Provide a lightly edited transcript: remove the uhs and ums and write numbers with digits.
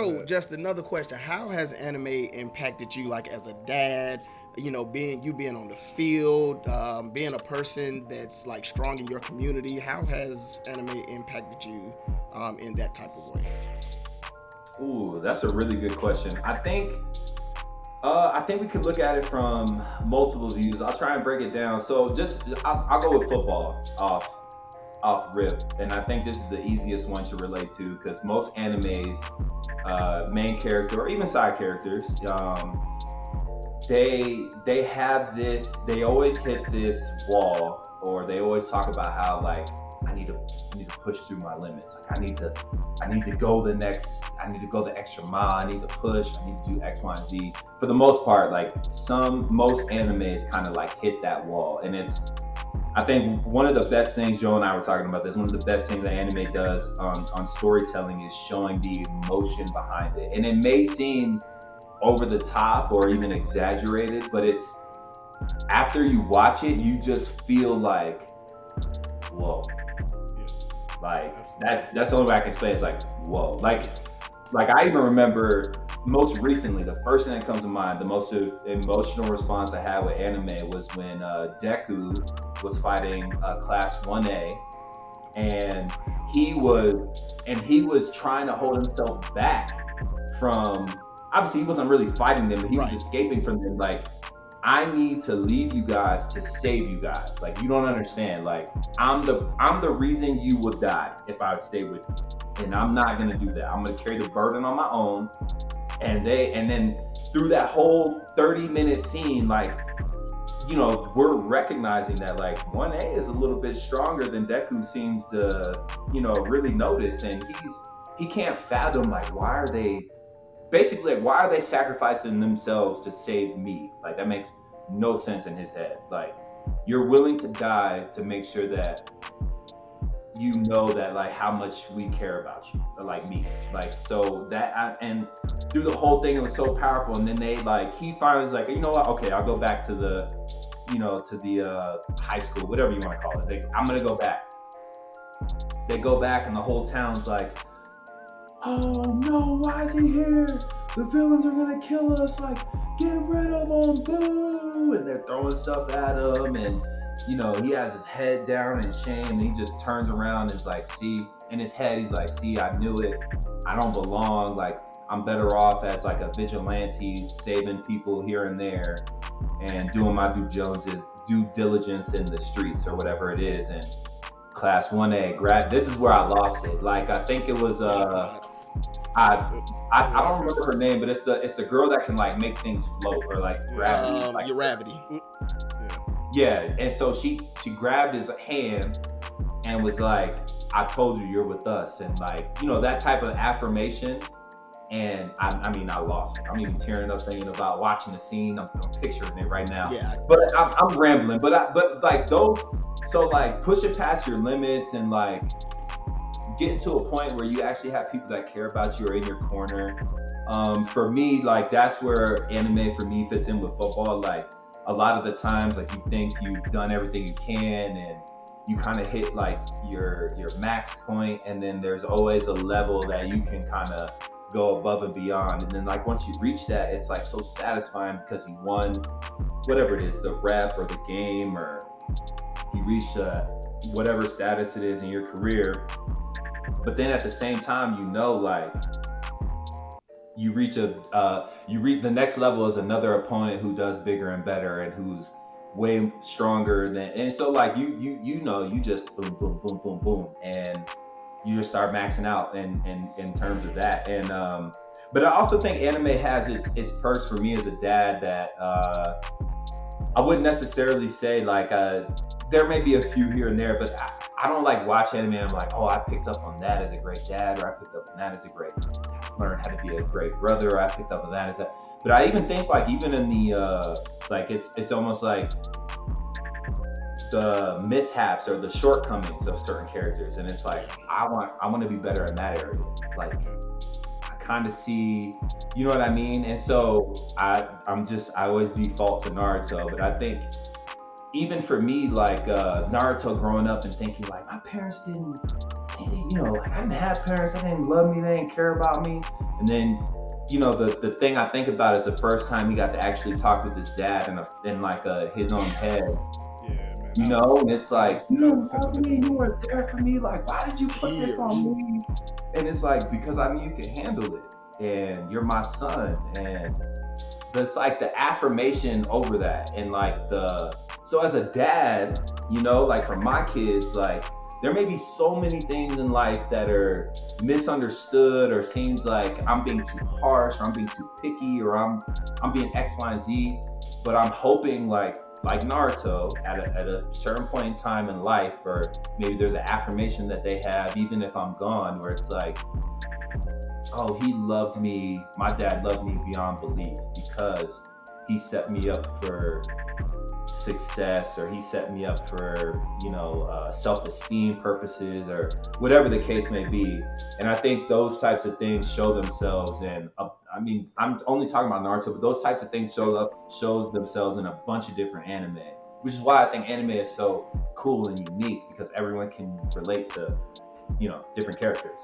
So, just another question: how has anime impacted you, like as a dad? Being on the field, being a person that's like strong in your community. How has anime impacted you in that type of way? Ooh, that's a really good question. I think we could look at it from multiple views. I'll try and break it down. So I'll go with football off rip, and I think this is the easiest one to relate to because most animes, main character or even side characters, they have this. They always hit this wall, or they always talk about how like I need to push through my limits. Like I need to go the next. I need to go the extra mile. I need to push. I need to do X, Y, and Z. For the most part, like most animes kind of like hit that wall, and it's I think one of the best things Joe and I were talking about this. One of the best things that anime does on storytelling is showing the emotion behind it, and it may seem over the top or even exaggerated, but it's after you watch it, you just feel like, whoa, Yeah, like absolutely. that's the only way I can explain. It's like whoa, like I even remember most recently, the first thing that comes to mind, the most emotional response I had with anime was when Deku was fighting Class 1A, and he was trying to hold himself back from. Obviously, he wasn't really fighting them, but he was Right. escaping from them. Like, I need to leave you guys to save you guys. Like, you don't understand. Like, I'm the reason you would die if I stay with you, and I'm not gonna do that. I'm gonna carry the burden on my own. And then through that whole 30-minute scene, like we're recognizing that like 1A is a little bit stronger than Deku seems to really notice, and he can't fathom like why are they sacrificing themselves to save me? Like that makes no sense in his head. Like you're willing to die to make sure that you know that like how much we care about you, or like me. Like so and through the whole thing it was so powerful. And then he finally was like, you know what? Okay, I'll go back to the high school, whatever you want to call it. I'm gonna go back. They go back, and the whole town's like, oh no, why is he here? The villains are gonna kill us. Like, get rid of him, boo! And they're throwing stuff at him, and he has his head down in shame, and he just turns around and is like, see, in his head, he's like, see, I knew it. I don't belong. Like, I'm better off as like a vigilante, saving people here and there, and doing my due diligence in the streets or whatever it is. And Class 1A grad. This is where I lost it. Like I think it was Yeah, I got I, I yeah, don't remember her name, but it's the girl that can like make things float or like Yeah. gravity. Like your gravity. Yeah. yeah, and so she grabbed his hand and was like, "I told you, you're with us," and like that type of affirmation. And I mean, I lost it. I'm even tearing up thinking about watching the scene. I'm picturing it right now. Yeah, But I'm rambling. But like those, so like pushing past your limits and like getting to a point where you actually have people that care about you or in your corner. For me, like that's where anime for me fits in with football. Like a lot of the times, like you think you've done everything you can and you kind of hit like your max point, and then there's always a level that you can kind of go above and beyond. And then like once you reach that, it's like so satisfying because you won whatever it is, the rep or the game, or you reach whatever status it is in your career. But then at the same time, like you reach the next level is another opponent who does bigger and better and who's way stronger than. And so like you just boom boom boom boom boom, and you just start maxing out in terms of that. And but I also think anime has its perks for me as a dad that I wouldn't necessarily say like there may be a few here and there, but I don't like watch anime and I'm like, oh, I picked up on that as a great dad, or I picked up on that as a great learn how to be a great brother, or I picked up on that as that. But I even think like even in the like it's almost like the mishaps or the shortcomings of certain characters, and it's like I want to be better in that area. Like I kind of see, you know what I mean? And so I always default to Naruto, but I think even for me, like Naruto growing up and thinking like my parents didn't like I didn't have parents, they didn't love me, they didn't care about me. And then, the thing I think about is the first time he got to actually talk with his dad in like his own head, Yeah, man, that was and it's that like, was you that was didn't a love sentimental me, you moment. weren't there for me. Like, why did you put this Tears. on me? And it's like, because I knew you could handle it, and you're my son. And it's like the affirmation over that, and like so as a dad, like for my kids, like there may be so many things in life that are misunderstood, or seems like I'm being too harsh, or I'm being too picky, or I'm being X, Y, and Z. But I'm hoping, like Naruto, at a certain point in time in life, or maybe there's an affirmation that they have even if I'm gone, where it's like, oh, he loved me. My dad loved me beyond belief because he set me up for success, or he set me up for, self-esteem purposes, or whatever the case may be. And I think those types of things show themselves in, I mean, I'm only talking about Naruto, but those types of things shows themselves in a bunch of different anime, which is why I think anime is so cool and unique, because everyone can relate to, different characters.